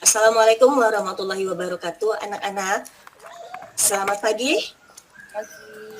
Assalamualaikum warahmatullahi wabarakatuh, anak-anak. Selamat pagi.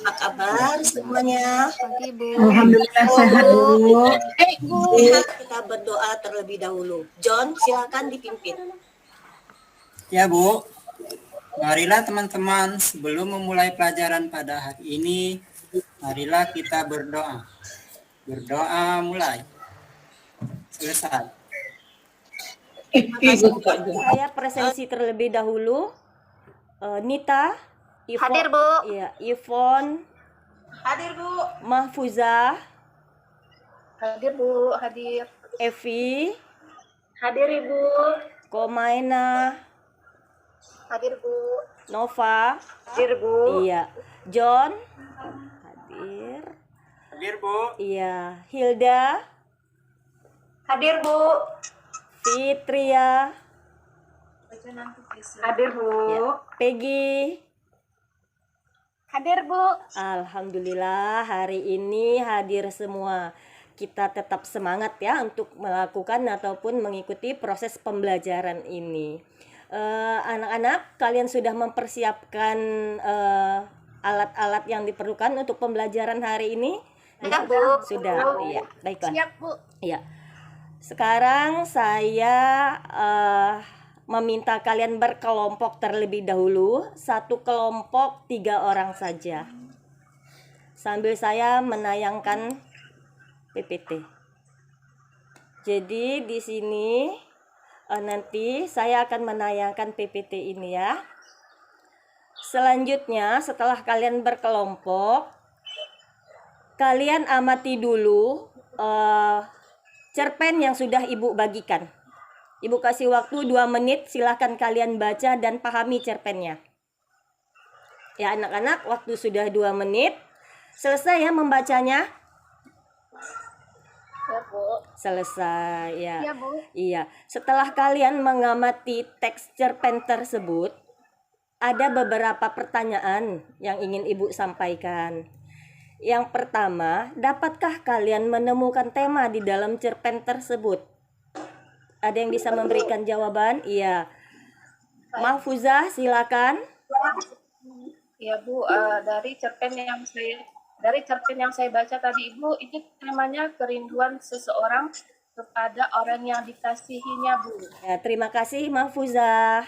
Apa kabar semuanya? Pagi, Bu. Alhamdulillah sehat, Bu. Kita berdoa terlebih dahulu. John, silakan dipimpin. Ya, Bu. Marilah teman-teman, sebelum memulai pelajaran pada hari ini, marilah kita berdoa. Berdoa mulai. Selesai. Saya presensi terlebih dahulu. Nita, Hadir, Bu. Iya, Yvonne, Hadir, Bu. Mahfuzah, Hadir, Bu. Hadir. Evi, Hadir, Ibu. Komaina, Hadir, Bu. Nova, Hadir, Bu. iya, John, hadir, Hadir, Bu. iya, Hilda, Hadir, Bu. Fitria, Hadir, Bu. iya, Peggy. Hadir, Bu. Alhamdulillah hari ini hadir semua. Kita tetap semangat ya untuk melakukan ataupun mengikuti proses pembelajaran ini. Anak-anak, kalian sudah mempersiapkan alat-alat yang diperlukan untuk pembelajaran hari ini? Sudah, Bu. Sudah, iya. Baiklah. Siap, Bu. Iya. Sekarang saya meminta kalian berkelompok terlebih dahulu. Satu kelompok 3 orang saja. Sambil saya menayangkan PPT. Jadi di sini nanti saya akan menayangkan PPT ini ya. Selanjutnya setelah kalian berkelompok, kalian amati dulu cerpen yang sudah Ibu bagikan. Ibu kasih waktu 2 menit, silahkan kalian baca dan pahami cerpennya. Ya anak-anak, waktu sudah 2 menit. Selesai ya membacanya? Ya, Bu. Selesai ya. Ya, Bu. Iya. Setelah kalian mengamati teks cerpen tersebut, ada beberapa pertanyaan yang ingin Ibu sampaikan. Yang pertama, dapatkah kalian menemukan tema di dalam cerpen tersebut? Ada yang bisa memberikan jawaban? Iya. Mahfuzah, silakan. Ya, Bu. Dari cerpen yang saya baca tadi, Ibu, itu temanya kerinduan seseorang kepada orang yang dikasihinya, Bu. Ya, terima kasih Mahfuzah.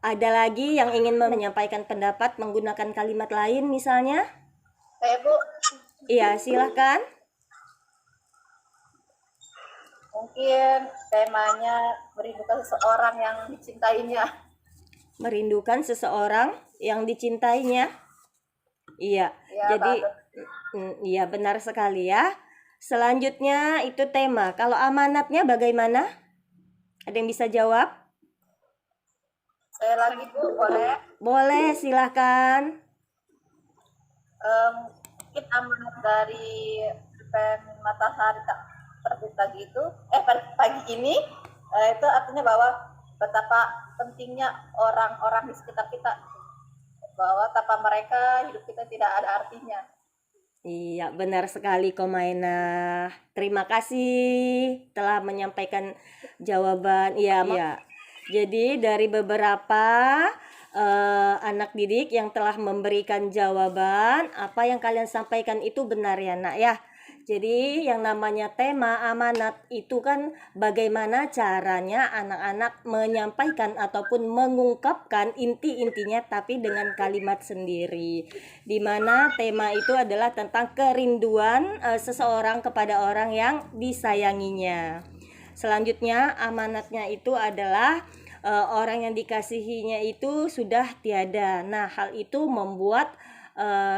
Ada lagi yang ingin menyampaikan pendapat menggunakan kalimat lain misalnya? Saya, Bu. Iya, silakan. Mungkin temanya merindukan seseorang yang dicintainya. Merindukan seseorang yang dicintainya. Iya, Ya, jadi iya benar sekali ya. Selanjutnya itu tema. Kalau amanatnya bagaimana? Ada yang bisa jawab? Saya lagi, Bu, boleh? Boleh, silakan. Mungkin amanat dari cerpen Matahari Tak Terbit pagi itu, pagi ini, itu artinya bahwa betapa pentingnya orang-orang di sekitar kita, bahwa tanpa mereka hidup kita tidak ada artinya. Iya, benar sekali Komaina. Terima kasih telah menyampaikan jawaban. Iya, iya. Jadi dari beberapa anak didik yang telah memberikan jawaban, apa yang kalian sampaikan itu benar ya, Nak ya. Jadi yang namanya tema amanat itu kan bagaimana caranya anak-anak menyampaikan ataupun mengungkapkan inti-intinya tapi dengan kalimat sendiri. Di mana tema itu adalah tentang kerinduan seseorang kepada orang yang disayanginya. Selanjutnya amanatnya itu adalah orang yang dikasihinya itu sudah tiada. Nah, hal itu membuat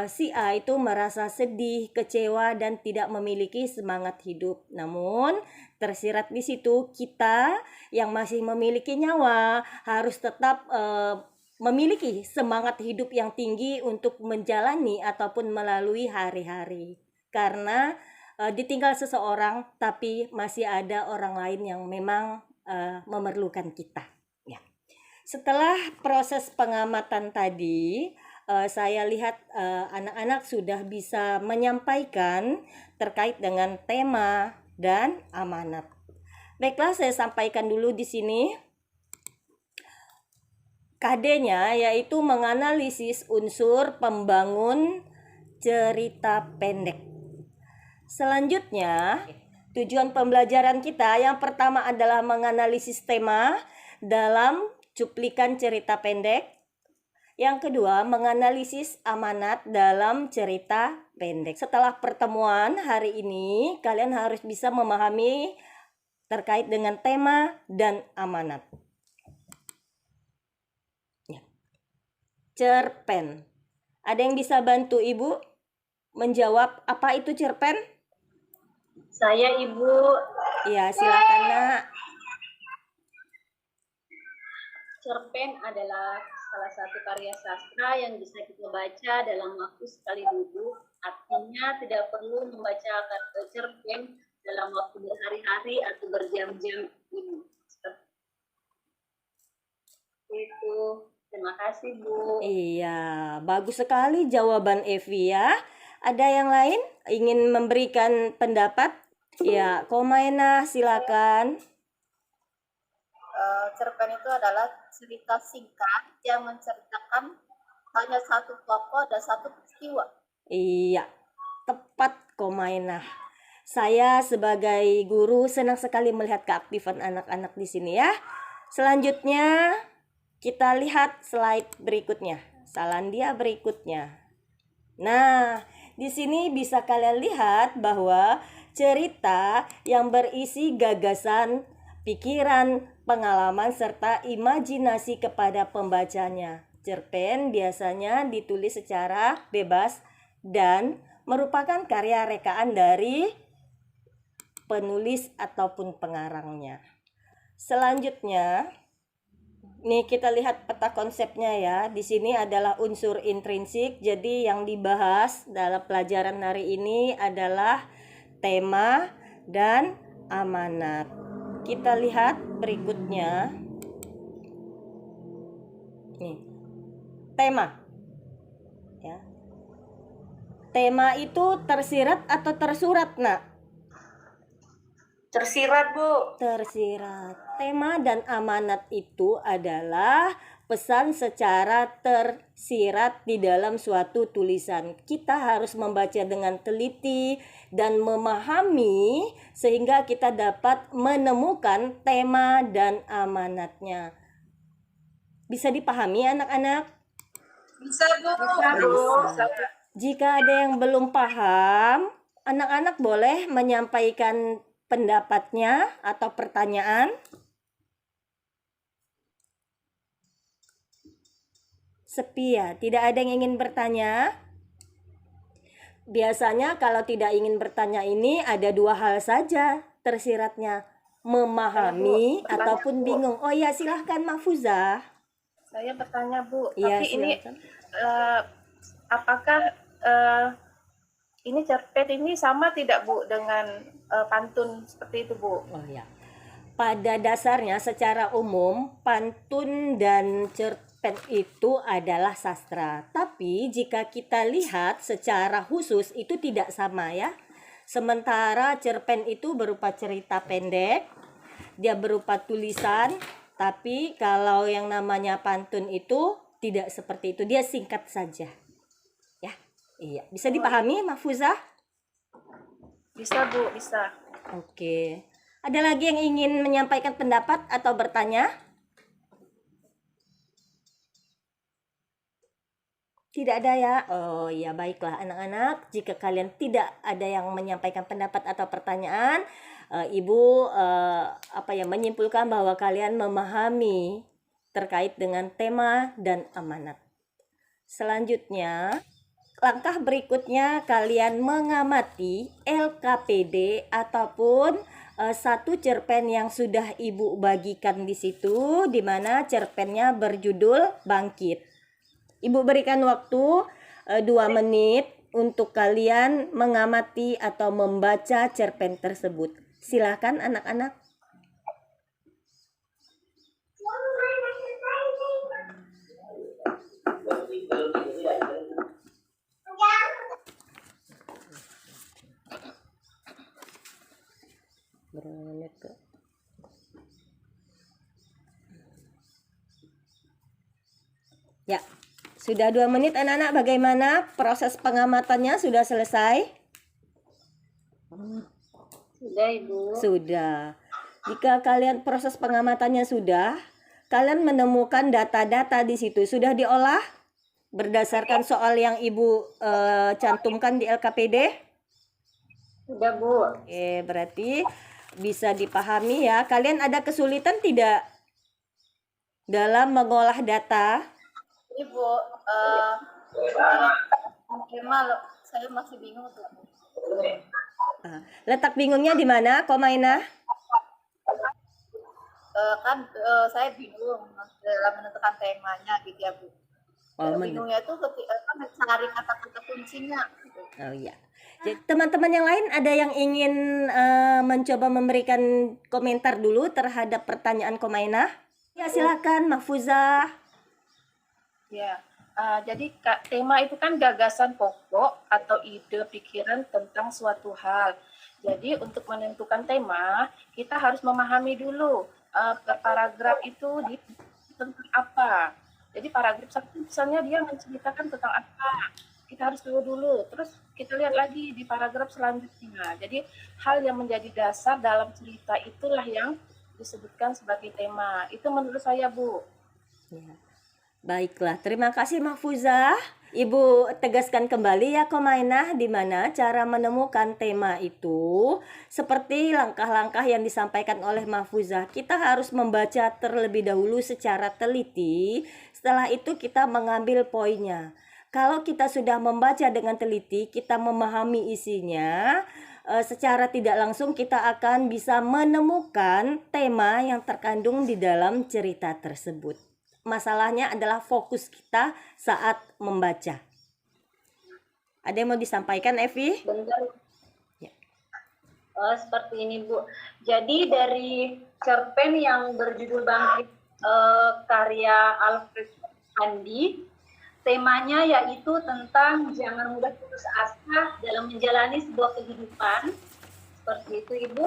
si A itu merasa sedih, kecewa dan tidak memiliki semangat hidup. Namun tersirat di situ kita yang masih memiliki nyawa harus tetap memiliki semangat hidup yang tinggi untuk menjalani ataupun melalui hari-hari. Karena ditinggal seseorang tapi masih ada orang lain yang memang memerlukan kita. Ya. Setelah proses pengamatan tadi, saya lihat anak-anak sudah bisa menyampaikan terkait dengan tema dan amanat. Baiklah, saya sampaikan dulu di sini. KD-nya yaitu menganalisis unsur pembangun cerita pendek. Selanjutnya, tujuan pembelajaran kita yang pertama adalah menganalisis tema dalam cuplikan cerita pendek. Yang kedua, menganalisis amanat dalam cerita pendek. Setelah pertemuan hari ini, kalian harus bisa memahami terkait dengan tema dan amanat. Ya. Cerpen. Ada yang bisa bantu Ibu menjawab apa itu cerpen? Saya Ibu. Ya, silakan Nak. Cerpen adalah salah satu karya sastra yang bisa kita baca dalam waktu sekali duduk. Artinya tidak perlu membaca cerpen dalam waktu berhari-hari atau berjam-jam ini. Itu. Terima kasih Bu. Iya, bagus sekali jawaban Evi ya. Ada yang lain ingin memberikan pendapat? Ya, Komaina silakan. Cerpen itu adalah cerita singkat yang menceritakan hanya satu tokoh dan satu peristiwa. Iya, tepat Komaina. Saya sebagai guru senang sekali melihat keaktifan anak-anak di sini ya. Selanjutnya kita lihat slide berikutnya. Salandia berikutnya. Nah, di sini bisa kalian lihat bahwa cerita yang berisi gagasan, pikiran, pengalaman, serta imajinasi kepada pembacanya. Cerpen biasanya ditulis secara bebas dan merupakan karya rekaan dari penulis ataupun pengarangnya. Selanjutnya, nih kita lihat peta konsepnya ya. Di sini adalah unsur intrinsik. Jadi yang dibahas dalam pelajaran hari ini adalah tema dan amanat. Kita lihat berikutnya. Nih. Tema. Ya. Tema itu tersirat atau tersurat, Nak? Tersirat Bu. Tersirat. Tema dan amanat itu adalah pesan secara tersirat di dalam suatu tulisan. Kita harus membaca dengan teliti dan memahami sehingga kita dapat menemukan tema dan amanatnya. Bisa dipahami anak-anak? Bisa Bu. Bisa. Jika ada yang belum paham, anak-anak boleh menyampaikan pendapatnya atau pertanyaan. Sepi ya, tidak ada yang ingin bertanya. Biasanya kalau tidak ingin bertanya ini ada dua hal saja tersiratnya, memahami ataupun bingung. Oh ya, silahkan Mahfuzah. Saya bertanya Bu, Iya, tapi ini silakan. apakah ini cerpen ini sama tidak Bu dengan pantun seperti itu Bu? Oh ya. Pada dasarnya secara umum pantun dan cerpen itu adalah sastra. Tapi jika kita lihat secara khusus itu tidak sama ya. Sementara cerpen itu berupa cerita pendek, dia berupa tulisan, tapi kalau yang namanya pantun itu tidak seperti itu, dia singkat saja. Ya. Iya, bisa dipahami Mahfuzah? Bisa Bu, bisa. Oke. Ada lagi yang ingin menyampaikan pendapat atau bertanya? Tidak ada ya? Oh ya, baiklah anak-anak. Jika kalian tidak ada yang menyampaikan pendapat atau pertanyaan, Ibu menyimpulkan bahwa kalian memahami terkait dengan tema dan amanat. Selanjutnya, langkah berikutnya kalian mengamati LKPD ataupun satu cerpen yang sudah Ibu bagikan di situ, di mana cerpennya berjudul Bangkit. Ibu berikan waktu 2 menit untuk kalian mengamati atau membaca cerpen tersebut. Silakan anak-anak. Berapa menit Kak? Ya, sudah 2 menit anak-anak, bagaimana proses pengamatannya, sudah selesai? Sudah, Ibu. Sudah. Jika kalian proses pengamatannya sudah, kalian menemukan data-data di situ sudah diolah berdasarkan soal yang Ibu cantumkan di LKPD. Sudah, Bu. Oke, berarti bisa dipahami ya. Kalian ada kesulitan tidak dalam mengolah data? Ibu, kalau tema saya masih bingung tuh. Letak bingungnya di mana, Komaina? Saya bingung dalam menentukan temanya gitu ya, Bu. Bingungnya itu ketika mencari kata-kata kuncinya gitu. Oh iya. Jadi teman-teman yang lain ada yang ingin mencoba memberikan komentar dulu terhadap pertanyaan Komaina? Ya, silakan Mahfuzah. Ya, jadi tema itu kan gagasan pokok atau ide pikiran tentang suatu hal. Jadi untuk menentukan tema, kita harus memahami dulu per paragraf itu tentang apa. Jadi paragraf satu misalnya dia menceritakan tentang apa. Kita harus tahu dulu. Terus kita lihat lagi di paragraf selanjutnya. Jadi hal yang menjadi dasar dalam cerita itulah yang disebutkan sebagai tema. Itu menurut saya, Bu. Ya. Baiklah, terima kasih Mahfuzah. Ibu tegaskan kembali ya Komainah, di mana cara menemukan tema itu seperti langkah-langkah yang disampaikan oleh Mahfuzah. Kita harus membaca terlebih dahulu secara teliti, setelah itu kita mengambil poinnya. Kalau kita sudah membaca dengan teliti, kita memahami isinya, secara tidak langsung kita akan bisa menemukan tema yang terkandung di dalam cerita tersebut. Masalahnya adalah fokus kita saat membaca. Ada yang mau disampaikan, Evi? Bentar. Ya. Seperti ini, Bu. Jadi dari cerpen yang berjudul Bangkit karya Alfred Andi, temanya yaitu tentang jangan mudah putus asa dalam menjalani sebuah kehidupan. Seperti itu, Ibu.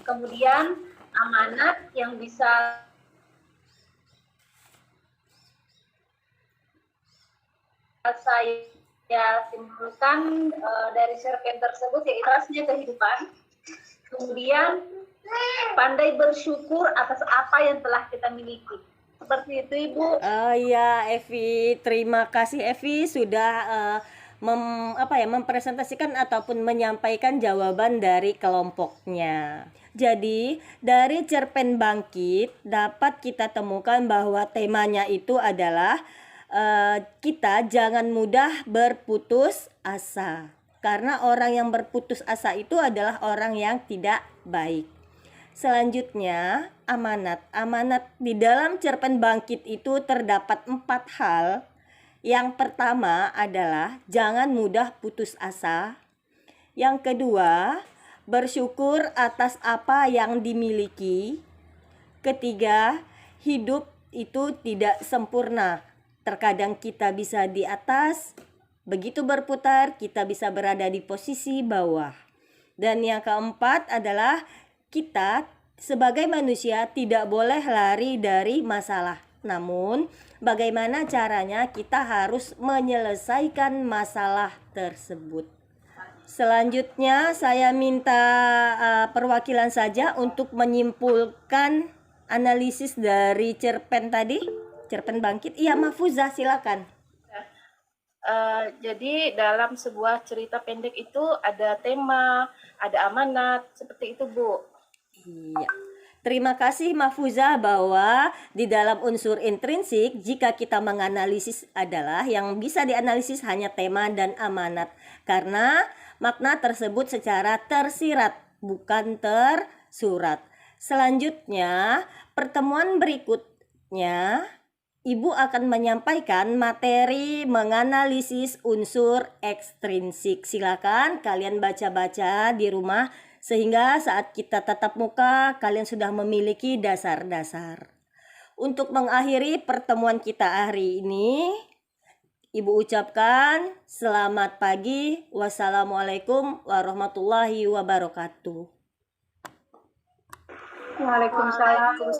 Kemudian amanat yang bisa saya simpulkan dari cerpen tersebut yaitu rasnya kehidupan. Kemudian pandai bersyukur atas apa yang telah kita miliki. Seperti itu, Ibu. Oh iya, Evi, terima kasih Evi sudah mempresentasikan ataupun menyampaikan jawaban dari kelompoknya. Jadi, dari cerpen Bangkit dapat kita temukan bahwa temanya itu adalah kita jangan mudah berputus asa. Karena orang yang berputus asa itu adalah orang yang tidak baik. Selanjutnya, amanat. Amanat di dalam cerpen Bangkit itu terdapat 4 hal. Yang pertama adalah jangan mudah putus asa. Yang kedua, bersyukur atas apa yang dimiliki. Ketiga, hidup itu tidak sempurna. Terkadang kita bisa di atas, begitu berputar kita bisa berada di posisi bawah. Dan yang keempat adalah kita sebagai manusia tidak boleh lari dari masalah. Namun, bagaimana caranya kita harus menyelesaikan masalah tersebut. Selanjutnya saya minta perwakilan saja untuk menyimpulkan analisis dari cerpen tadi. Cerpen Bangkit. Iya, Mahfuzah, silakan. Jadi dalam sebuah cerita pendek itu ada tema, ada amanat, seperti itu, Bu. Iya. Terima kasih Mahfuzah bahwa di dalam unsur intrinsik jika kita menganalisis adalah yang bisa dianalisis hanya tema dan amanat. Karena makna tersebut secara tersirat, bukan tersurat. Selanjutnya, pertemuan berikutnya Ibu akan menyampaikan materi menganalisis unsur ekstrinsik. Silakan kalian baca-baca di rumah sehingga saat kita tatap muka kalian sudah memiliki dasar-dasar. Untuk mengakhiri pertemuan kita hari ini, Ibu ucapkan selamat pagi. Wassalamualaikum warahmatullahi wabarakatuh. Waalaikumsalam.